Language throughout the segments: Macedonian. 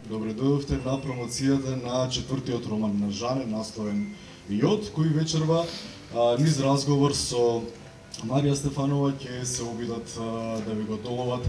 Добре дојдовте на промоцијата на четвртиот роман на Жане, насловен Јод, кој вечерва низ разговор со Марија Стефанова ќе се обидат да ви го доловат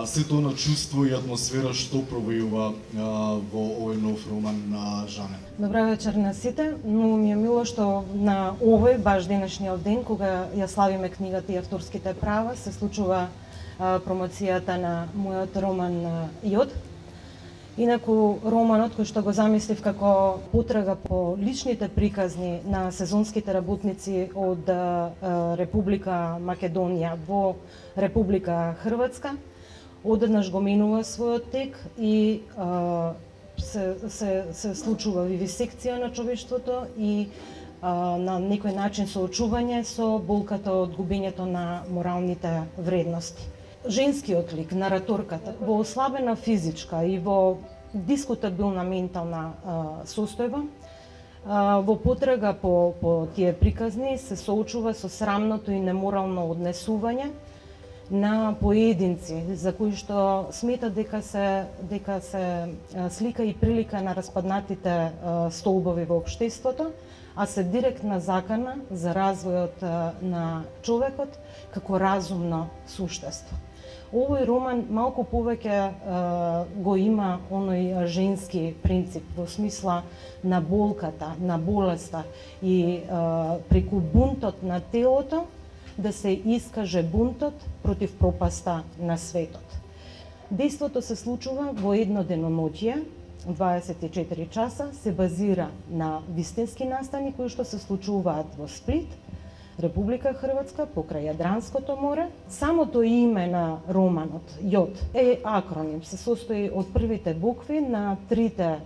сето на чувство и атмосфера што провејува во овој нов роман на Жане. Добра вечер на сите. Многу ми е мило што на овој баш денешниот ден, кога ја славиме книгата и авторските права, се случува промоцијата на мојот роман Јод. Инаку романот кој што го замислив како потрага по личните приказни на сезонските работници од Република Македонија во Република Хрватска, одеднаш го минува својот тек и се случува вивисекција на човештвото и на некој начин соочување со болката од губењето на моралните вредности. Женскиот лик, нараторката, во ослабена физичка и во дискутабилна ментална состојба, во потрага по тие приказни се соочува со срамното и неморално однесување на поединци за кои што смета дека се слика и прилика на распаднатите столбови во општеството, а се директна закана за развојот на човекот како разумно суштество. Овој роман малку повеќе го има оној женски принцип во смисла на болката, на болеста и преку бунтот на телото да се искаже бунтот против пропаста на светот. Дејството се случува во едно деноноќие, 24 часа, се базира на вистински настани кои што се случуваат во Сплит, Република Хрватска, покрај Јадранското море. Самото име на романот, Јод, е акроним, се состои од првите букви на трите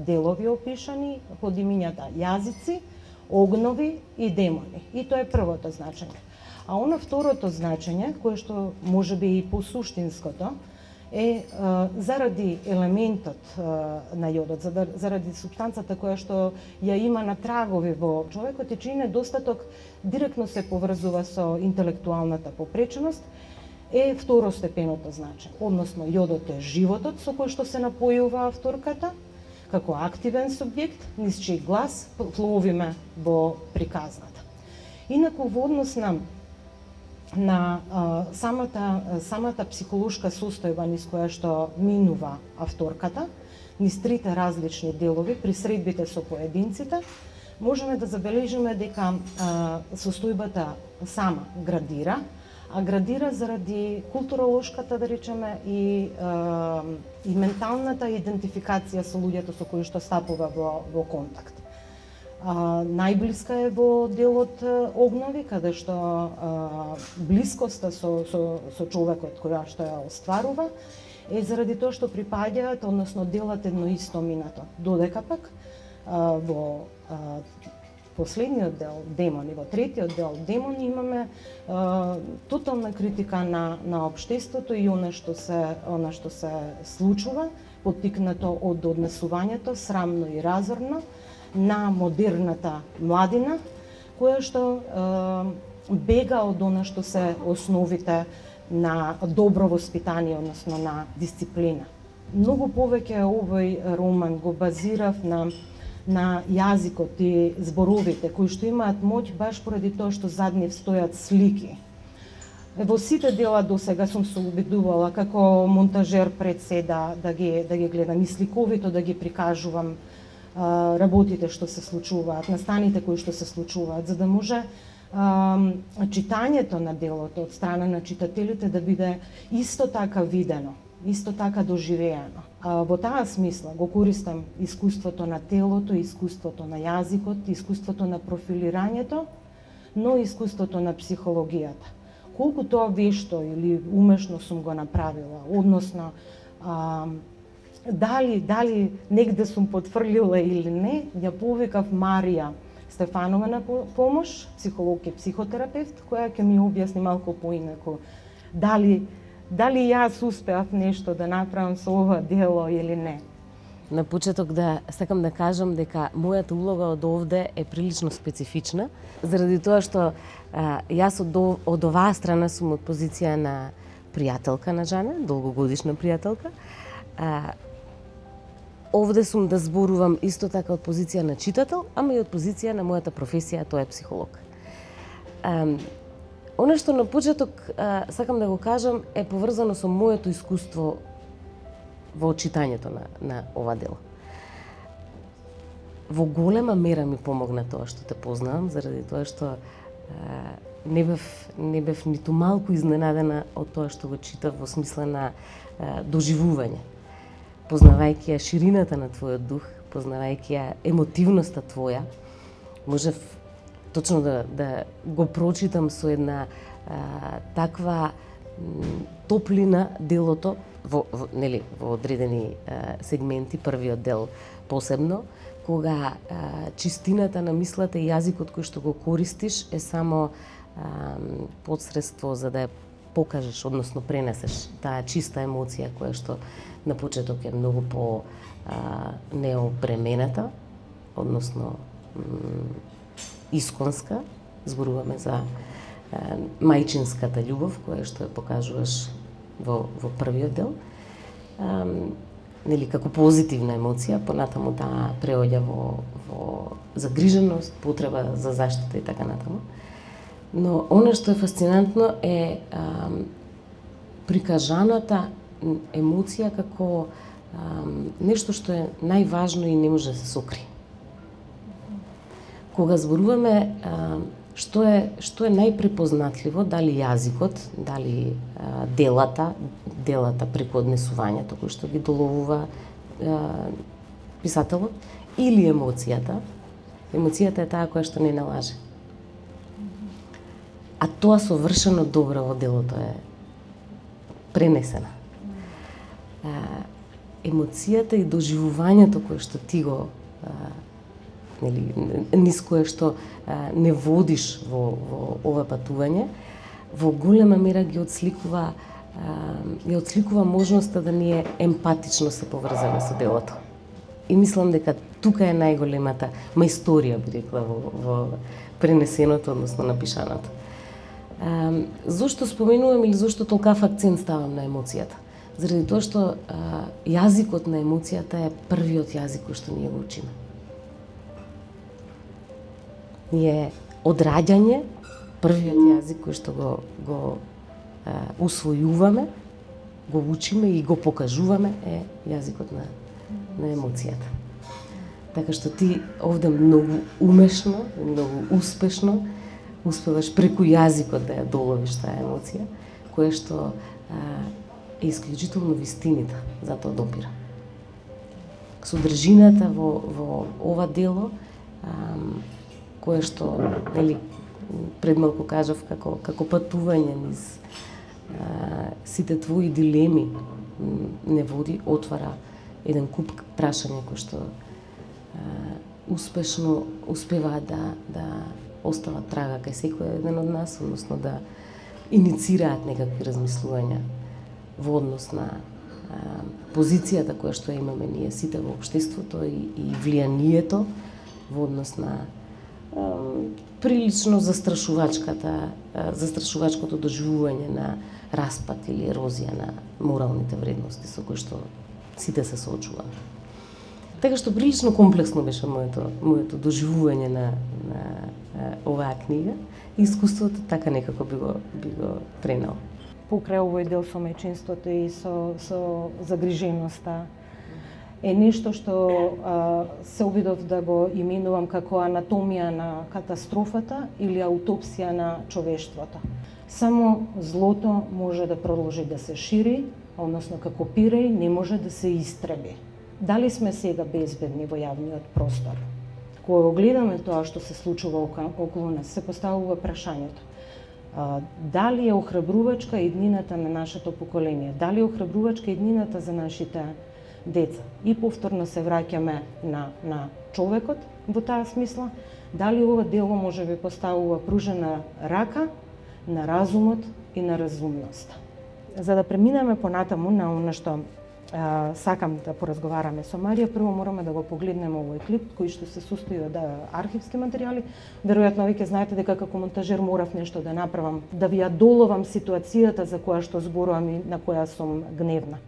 делови опишани под имињата јазици, огнови и демони. И тоа е првото значење. А оно второто значење, кое што може би и посуштинското, е заради елементот на јодот, заради супстанцата која што ја има на трагови во човекот и чиј недостаток директно се поврзува со интелектуалната попреченост, е второстепеното значење. Односно, јодот е животот со кој што се напојува авторката, како активен субјект, низ чиј глас пловиме во приказната. Инаку, во однос на самата психолошка состојба низ која што минува авторката, низ трите различни делови, при средбите со поединците, можеме да забележиме дека состојбата сама градира, а градира заради културолошката, да речеме, и менталната идентификација со луѓето со кои што стапува во контакт. Најблиска е во делот Огнови, каде што блискоста со човекот која што ја остварува е заради тоа што припаѓаат, односно делат едно исто минато. Додека пак во последниот дел Демони, во третиот дел Демони имаме тотална критика на општеството и она што се случува, поттикнато од однесувањето срамно и разорно на модерната младина, која што бега од она што се основите на добро воспитание, односно на дисциплина. Многу повеќе овој роман го базирав на јазикот и зборовите, кои што имаат моќ баш поради тоа што зад нив стојат слики. Во сите дела досега сум се убедувала како монтажер пред се да ги гледам и сликовито да ги прикажувам работите што се случуваат, настаните кои што се случуваат, за да може читањето на делото од страна на читателите да биде исто така видено, исто така доживеено. Во таа смисла го користам искуството на телото, искуството на јазикот, искуството на профилирањето, но искуството на психологијата. Колку тоа вешто или умешно сум го направила, односно дали негде сум потврлила или не, ја повикав Марија Стефанова на помош, психолог и психотерапевт, која ќе ми објасни малку поинаку дали јас успеав нешто да направам со ова дело или не. На почеток сакам да кажам дека мојата улога од овде е прилично специфична, заради тоа што јас од оваа страна сум од позиција на пријателка на Жане, долгогодишна пријателка, овде сум да зборувам исто така од позиција на читател, ама и од позиција на мојата професија, тоа е психолог. Оно што на почеток сакам да го кажам е поврзано со моето искуство во читањето на ова дело. Во голема мера ми помогна тоа што те познавам, заради тоа што не бев ниту малку изненадена од тоа што го читав во смисла на доживување. Познавајќи ја ширината на твојот дух, познавајќи ја емотивноста твоја, можев точно да го прочитам со една таква топлина делото во одредени сегменти, првиот дел посебно, кога чистината на мислата и јазикот кој што го користиш е само подсредство за да ја покажеш, односно пренесеш таа чиста емоција која што на почеток е многу по неопремената, односно исконска. Зборуваме за мајчинската љубов која што ја покажуваш во првиот дел. Како позитивна емоција, понатаму таа преоѓа во загриженост, потреба за заштита и така натаму. Но она што е фасцинантно е прикажаната емоција како нешто што е најважно и не може да се сокри. Кога зборуваме што е најпрепознатливо, дали јазикот, дали делата преку однесувањето кој што ги доловува писателот, или емоцијата. Емоцијата е таа која што не налаже. А тоа совршено добро во делото е пренесена. Емоцијата и доживувањето кое што ти го низ кое што не водиш во ова патување, во голема мера ги отсликува можноста да ние емпатично се поврзаме со делото. И мислам дека тука е најголемата мајсторија, би рекла, во пренесеното, односно напишаното. Зошто споменувам или зошто толкав акцент ставам на емоцијата? Заради тоа што јазикот на емоцијата е првиот јазик кој што ние го учиме. Ние од раѓање, првиот јазик кој што го усвојуваме, го учиме и го покажуваме е јазикот на емоцијата. Така што ти овде многу умешно, многу успешно успеваш преку јазикот да ја доловиш таа емоција, која што е исклучително вистинита, затоа допира. Содржината во ова дело, кое што, пред малку кажав, како патување низ сите твои дилеми не води, отвара еден куп прашања кои што успешно успеваат да остават трага кај секој еден од нас, односно да иницираат некакви размислувања во однос на позицијата која што имаме ние сите во општеството и влијанието во однос на прилично застрашувачкото доживување на распад или ерозија на моралните вредности со кои што сите се соочуваме. Така што прилично комплексно беше моето доживување на оваа книга и искуството така некако би го пренел. Покрај овој дел со мајчинството и со загриженоста е нешто што се обидов да го именувам како анатомија на катастрофата или аутопсија на човештвото. Само злото може да продолжи да се шири, односно како пиреј не може да се истреби. Дали сме сега безбедни во јавниот простор? Кога гледаме тоа што се случува околу нас, се поставува прашањето. Дали е охрабрувачка иднината на нашето поколение? Дали е охрабрувачка иднината за нашите деца? И повторно се враќаме на човекот во таа смисла. Дали ова дело може би поставува пружена рака на разумот и на разумноста? За да преминеме понатаму на она што сакам да поразговараме со Марија, прво мораме да го погледнеме овој клип кој што се состои од архивски материјали. Веројатно веќе знаете дека како монтажер морав нешто да направам, да ви ја доловам ситуацијата за која што зборувам и на која сум гневна.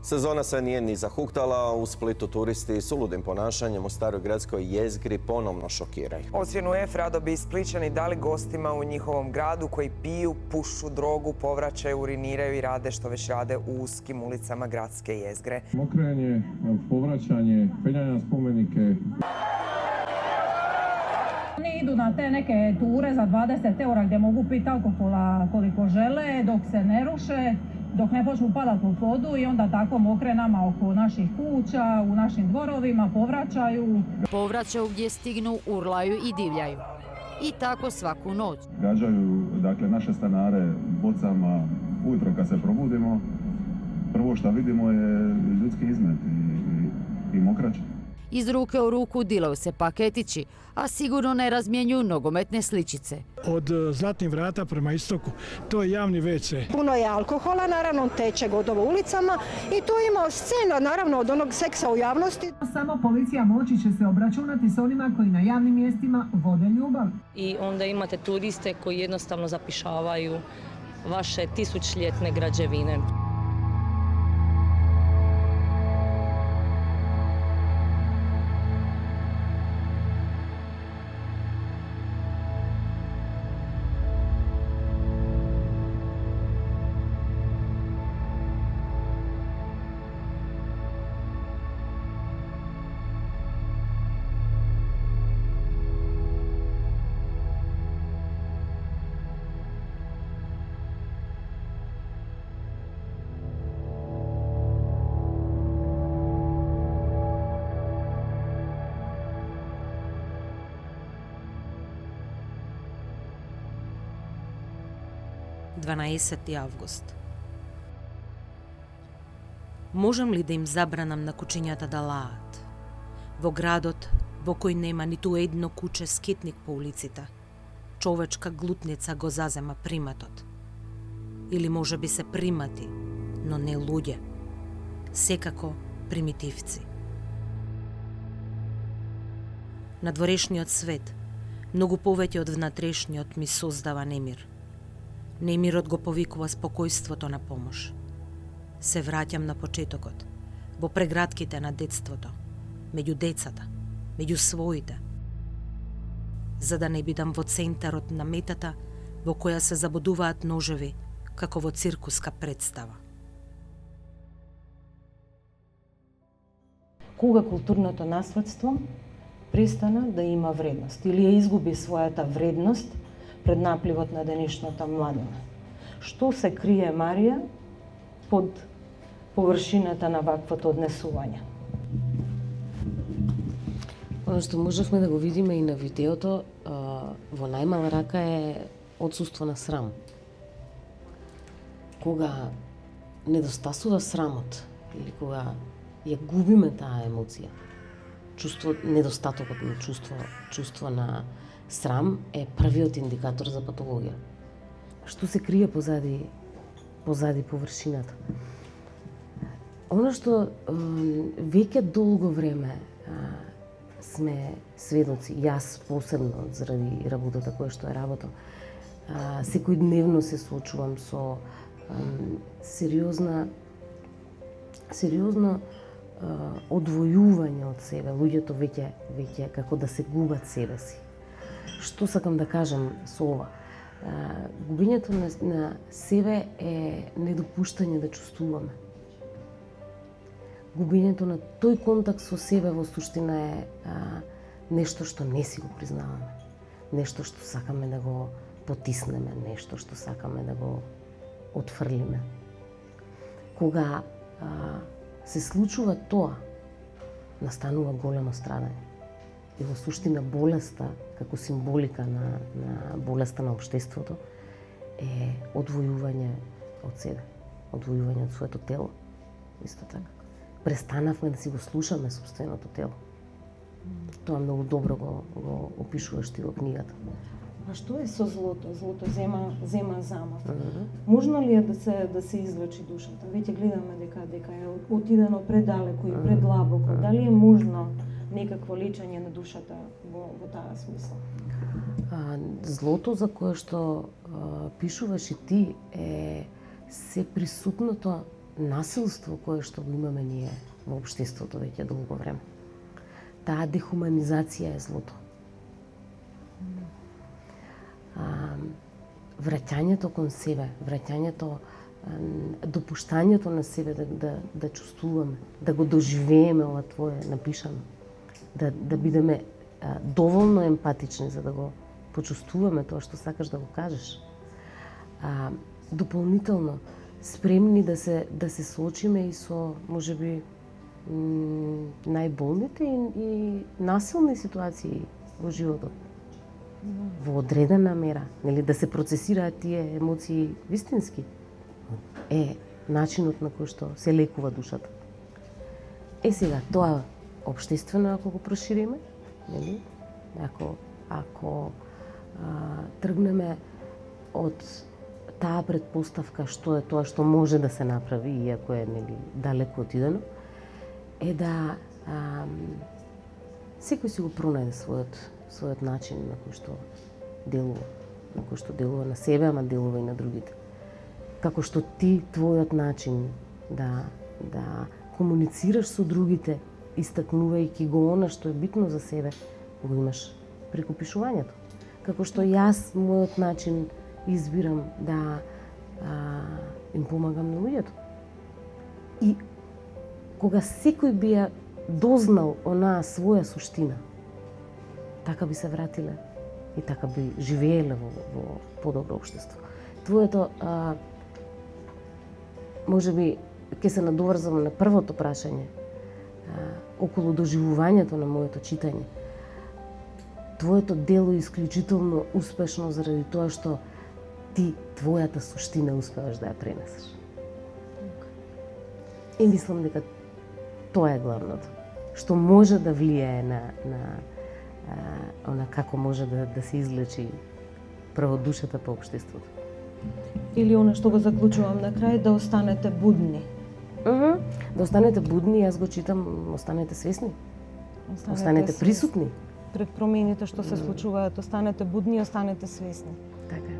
Сезона се nije ni zahuktala, u Splitu turisti s uludim ponašanjem u staroj gradskoj jezgri ponovno šokiraju. Ocjenu F rado bi Spličani dali gostima u njihovom gradu koji piju, pušu drogu, povraćaju, uriniraju i rade što već rade u uskim ulicama gradske jezgre. Mokrenje, povraćanje, penjanje na spomenike. Oni idu na te neke ture za 20 eura gdje mogu piti alkohola koliko žele, dok se ne ruše, dok ne počnu padati u vodu i onda tako mokre nama oko naših kuća, u našim dvorovima, povraćaju. Povraćaju gdje stignu, urlaju i divljaju. I tako svaku noć. Gađaju dakle, naše stanare bocama ujutro kad se probudimo. Prvo što vidimo je ljudski izmet i mokraće. Iz ruke u ruku dilaju se paketići, a sigurno ne razmjenjuju nogometne sličice. Od Zlatnih vrata prema istoku, to je javni WC. Puno je alkohola, naravno teče gotovo ulicama i tu ima scena, naravno, od onog seksa u javnosti. Samo policija moći će se obračunati s onima koji na javnim mjestima vode ljubav. I onda imate turiste koji jednostavno zapišavaju vaše tisućljetne građevine. Август. Можам ли да им забранам на кучињата да лаат? Во градот, во кој нема ниту едно куче скитник по улиците, човечка глутница го зазема приматот. Или може би се примати, но не луѓе. Секако примитивци. Надворешниот свет, многу повеќе од внатрешниот, ми создава немир. Немирот го повикува спокојството на помош. Се враќам на почетокот, во прегратките на детството, меѓу децата, меѓу своите, за да не бидам во центарот на метата во која се забодуваат ножеви, како во циркуска представа. Кога културното наследство престана да има вредност или ја изгуби својата вредност пред напливот на денешната младина. Што се крие, Марија, под површината на ваквото однесување? Оно што можевме да го видиме и на видеото, во најмала рака е отсуство на срам. Кога недостасува срамот или кога ја губиме таа емоција, чувство, недостатокот на чувство на срам е првиот индикатор за патологија. Што се крие позади површината? Оно што веќе долго време сме сведоци, јас посебно заради работата која што ја работам, секојдневно се соочувам со сериозно одвојување од себе. Луѓето веќе како да се губат себе си. Што сакам да кажам со ова? Губењето на себе е недопуштање да чувствуваме. Губењето на тој контакт со себе во суштина е нешто што не си го признаваме. Нешто што сакаме да го потиснеме, нешто што сакаме да го отфрлиме. Кога се случува тоа, настанува големо страдање. И во суштина болеста, како символика на болеста на општеството, е одвојување од себе, одвојување од своето тело. Исто така. Престанавме да си го слушаме собственото тело. Тоа многу добро го опишуваш ти во книгата. А што е со злото? Злото зема замав. Можно ли е да се извлечи душата? Веќе гледаме дека е отидено предалеку и предлабоко. Дали е можно некакво лечење на душата во таа смисла? Злото за кое што пишуваш и ти е се присутното насилство кое што го имаме ние во општеството веќе долго време. Таа дехуманизација е злото. Враќањето кон себе, допуштањето на себе да чувствуваме, да го доживееме ова твое напишано, да бидеме доволно емпатични за да го почувствуваме тоа што сакаш да го кажеш. Дополнително спремни да се соочиме и со можеби најболните и насилни ситуации во животот. Во одредена мера, нели, да се процесираат тие емоции вистински. Е начинот на кој што се лекува душата. Сега тоа општествено ако го прошириме, нели? Ако тргнеме од таа претпоставка што е тоа што може да се направи, иако е, нели, далеко отидено, е да секој си го пронајде својот начин на кој што делува на себе, ама делува и на другите. Како што ти твојот начин да комуницираш со другите, истакнувајќи го она што е битно за себе, го имаш преку пишувањето. Како што јас мојот начин избирам да им помагам на луѓето. И кога секој би ја дознал онаа своја суштина, така би се вратиле и така би живееле во подобро општество. Твоето, можеби, ќе се надоврзам на првото прашање, околу доживувањето на моето читање. Твоето дело е исклучително успешно заради тоа што ти твојата суштина успеваш да ја пренесеш. И мислам дека тоа е главното, што може да влијае на како може да се излечи прво душата по општеството. Или она што го заклучувам на крај, да останете будни. Да останете будни, јас го читам, останете свесни. Останете присутни. Пред промените што се случуваат, останете будни и останете свесни. Така.